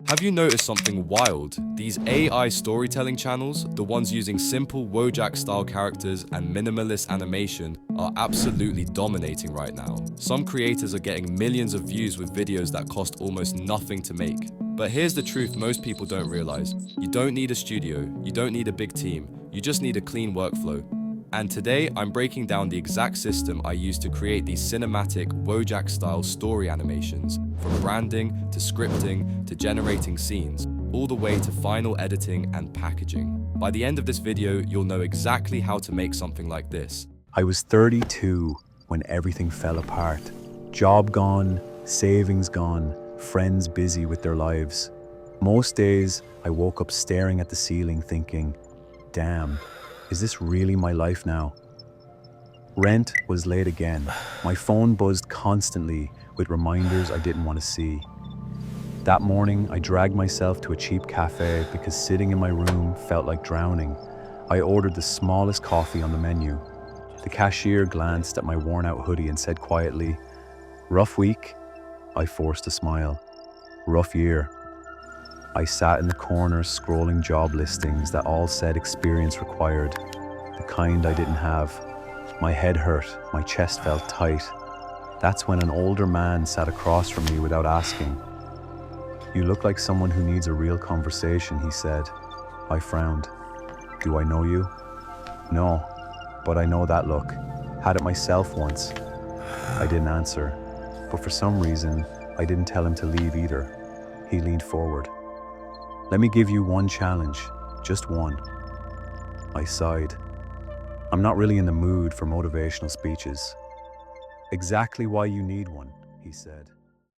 Have you noticed something wild? These AI storytelling channels, the ones using simple Wojak-style characters and minimalist animation, are absolutely dominating right now. Some creators are getting millions of views with videos that cost almost nothing to make. But here's the truth most people don't realize. You don't need a studio, you don't need a big team, you just need a clean workflow. And today, I'm breaking down the exact system I use to create these cinematic Wojak-style story animations, from branding to scripting to generating scenes, all the way to final editing and packaging. By the end of this video, you'll know exactly how to make something like this. I was 32 when everything fell apart. Job gone, savings gone, friends busy with their lives. Most days, I woke up staring at the ceiling thinking, damn, is this really my life now? Rent was late again. My phone buzzed constantly with reminders I didn't want to see. That morning, I dragged myself to a cheap cafe because sitting in my room felt like drowning. I ordered the smallest coffee on the menu. The cashier glanced at my worn-out hoodie and said quietly, "Rough week?" I forced a smile. "Rough year." I sat in the corner scrolling job listings that all said experience required, the kind I didn't have. My head hurt, my chest felt tight. That's when an older man sat across from me without asking. "You look like someone who needs a real conversation," he said. I frowned. "Do I know you?" "No, but I know that look. Had it myself once." I didn't answer, but for some reason, I didn't tell him to leave either. He leaned forward. "Let me give you one challenge, just one." I sighed. I'm not really in the mood for motivational speeches. "Exactly why you need one," he said.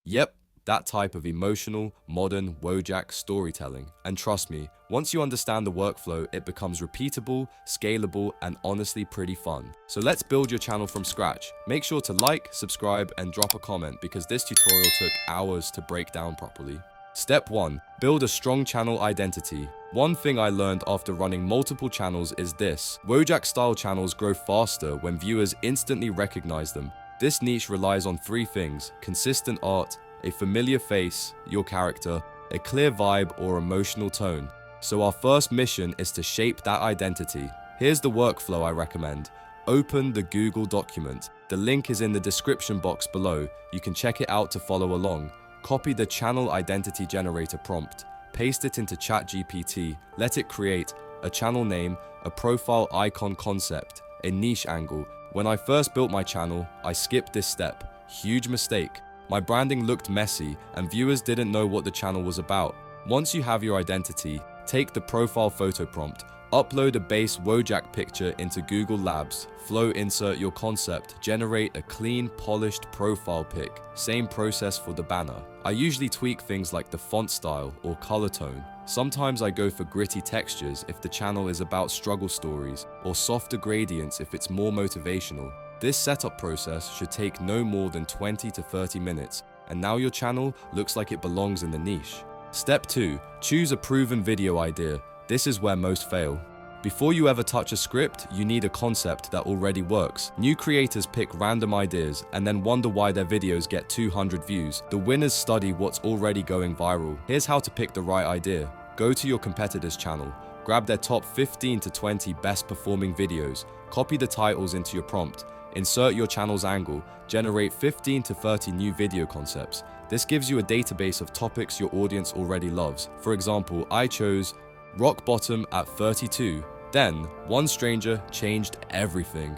Yep, that type of emotional, modern Wojak storytelling. And trust me, once you understand the workflow, it becomes repeatable, scalable, and honestly pretty fun. So let's build your channel from scratch. Make sure to like, subscribe, and drop a comment because this tutorial took hours to break down properly. Step 1. Build a strong channel identity. One thing I learned after running multiple channels is this. Wojak-style channels grow faster when viewers instantly recognize them. This niche relies on three things: consistent art, a familiar face, your character, a clear vibe or emotional tone. So our first mission is to shape that identity. Here's the workflow I recommend. Open the Google document. The link is in the description box below. You can check it out to follow along. Copy the channel identity generator prompt. Paste it into ChatGPT. Let it create a channel name, a profile icon concept, a niche angle. When I first built my channel, I skipped this step. Huge mistake. My branding looked messy and viewers didn't know what the channel was about. Once you have your identity, take the profile photo prompt. Upload a base Wojak picture into Google Labs. Flow insert your concept. Generate a clean, polished profile pic. Same process for the banner. I usually tweak things like the font style or color tone. Sometimes I go for gritty textures if the channel is about struggle stories, or softer gradients if it's more motivational. This setup process should take no more than 20 to 30 minutes, and now your channel looks like it belongs in the niche. Step 2. Choose a proven video idea. This is where most fail. Before you ever touch a script, you need a concept that already works. New creators pick random ideas and then wonder why their videos get 200 views. The winners study what's already going viral. Here's how to pick the right idea. Go to your competitor's channel. Grab their top 15 to 20 best performing videos. Copy the titles into your prompt. Insert your channel's angle. Generate 15 to 30 new video concepts. This gives you a database of topics your audience already loves. For example, I chose rock bottom at 32. Then, one stranger changed everything.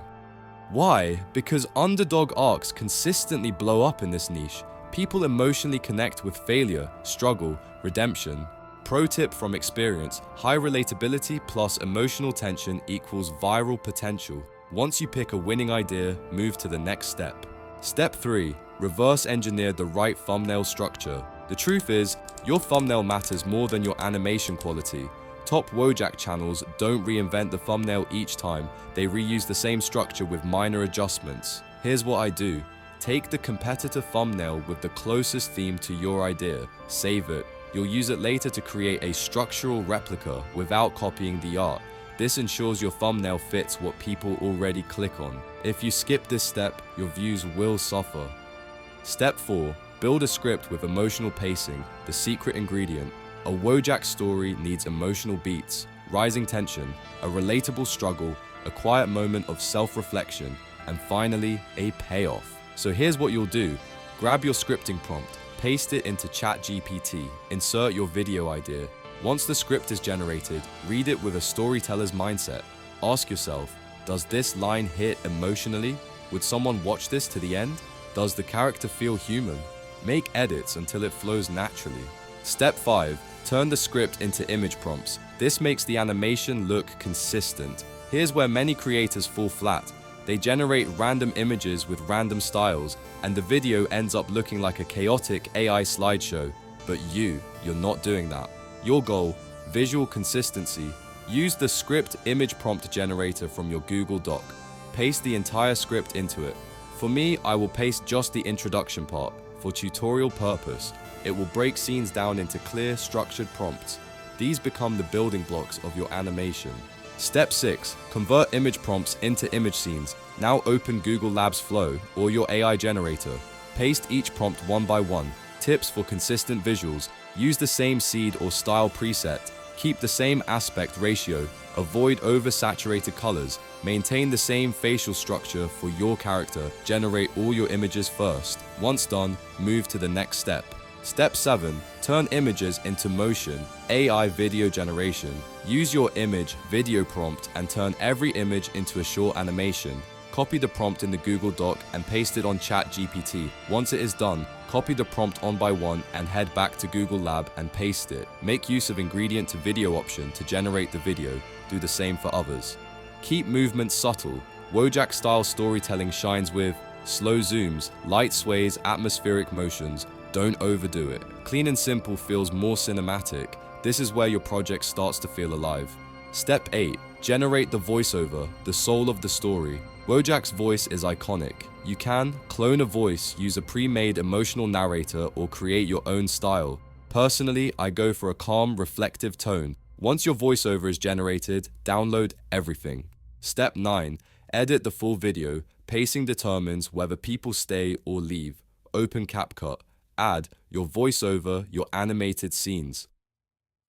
Why? Because underdog arcs consistently blow up in this niche. People emotionally connect with failure, struggle, redemption. Pro tip from experience: high relatability plus emotional tension equals viral potential. Once you pick a winning idea, move to the next step. Step 3. Reverse engineer the right thumbnail structure. The truth is, your thumbnail matters more than your animation quality. Top Wojak channels don't reinvent the thumbnail each time. They reuse the same structure with minor adjustments. Here's what I do. Take the competitor thumbnail with the closest theme to your idea. Save it. You'll use it later to create a structural replica without copying the art. This ensures your thumbnail fits what people already click on. If you skip this step, your views will suffer. Step 4. Build a script with emotional pacing, the secret ingredient. A Wojak story needs emotional beats, rising tension, a relatable struggle, a quiet moment of self-reflection, and finally, a payoff. So here's what you'll do. Grab your scripting prompt, paste it into ChatGPT, insert your video idea. Once the script is generated, read it with a storyteller's mindset. Ask yourself, does this line hit emotionally? Would someone watch this to the end? Does the character feel human? Make edits until it flows naturally. Step 5. Turn the script into image prompts. This makes the animation look consistent. Here's where many creators fall flat. They generate random images with random styles, and the video ends up looking like a chaotic AI slideshow. But you're not doing that. Your goal, visual consistency. Use the script image prompt generator from your Google Doc. Paste the entire script into it. For me, I will paste just the introduction part. For tutorial purpose, it will break scenes down into clear, structured prompts. These become the building blocks of your animation. Step 6. Convert image prompts into image scenes. Now open Google Labs Flow or your AI generator. Paste each prompt one by one. Tips for consistent visuals. Use the same seed or style preset. Keep the same aspect ratio. Avoid oversaturated colors. Maintain the same facial structure for your character. Generate all your images first. Once done, move to the next step. Step 7. Turn images into motion. AI video generation. Use your image video prompt and turn every image into a short animation. Copy the prompt in the Google Doc and paste it on ChatGPT. Once it is done, copy the prompt one by one and head back to Google Lab and paste it. Make use of ingredient to video option to generate the video. Do the same for others. Keep movement subtle. Wojak-style storytelling shines with slow zooms, light sways, atmospheric motions. Don't overdo it. Clean and simple feels more cinematic. This is where your project starts to feel alive. Step 8. Generate the voiceover, the soul of the story. Wojak's voice is iconic. You can clone a voice, use a pre-made emotional narrator, or create your own style. Personally, I go for a calm, reflective tone. Once your voiceover is generated, download everything. Step 9. Edit the full video. Pacing determines whether people stay or leave. Open CapCut. Add your voiceover, your animated scenes.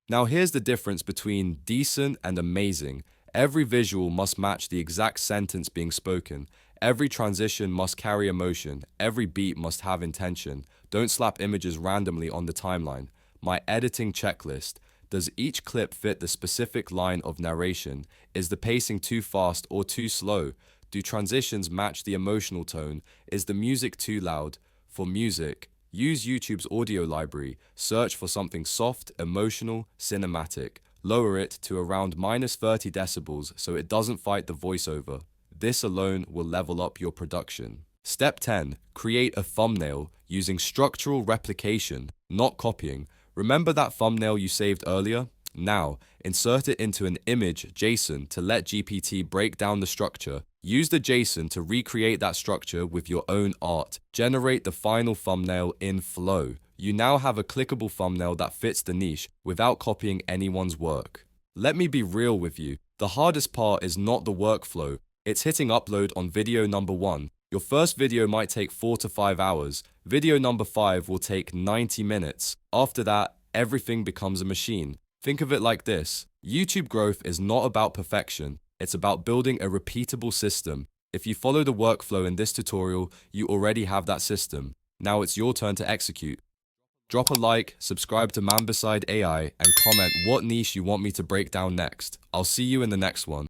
Now here's the difference between decent and amazing. Every visual must match the exact sentence being spoken. Every transition must carry emotion. Every beat must have intention. Don't slap images randomly on the timeline. My editing checklist. Does each clip fit the specific line of narration? Is the pacing too fast or too slow? Do transitions match the emotional tone? Is the music too loud? For music, use YouTube's audio library. Search for something soft, emotional, cinematic. Lower it to around -30 decibels so it doesn't fight the voiceover. This alone will level up your production. Step 10. Create a thumbnail using structural replication, not copying. Remember that thumbnail you saved earlier? Now, insert it into an image JSON to let GPT break down the structure. Use the JSON to recreate that structure with your own art. Generate the final thumbnail in Flow. You now have a clickable thumbnail that fits the niche without copying anyone's work. Let me be real with you. The hardest part is not the workflow. It's hitting upload on video number 1. Your first video might take 4 to 5 hours. Video number 5 will take 90 minutes. After that, everything becomes a machine. Think of it like this. YouTube growth is not about perfection. It's about building a repeatable system. If you follow the workflow in this tutorial, you already have that system. Now it's your turn to execute. Drop a like, subscribe to ManBesideAi, and comment what niche you want me to break down next. I'll see you in the next one.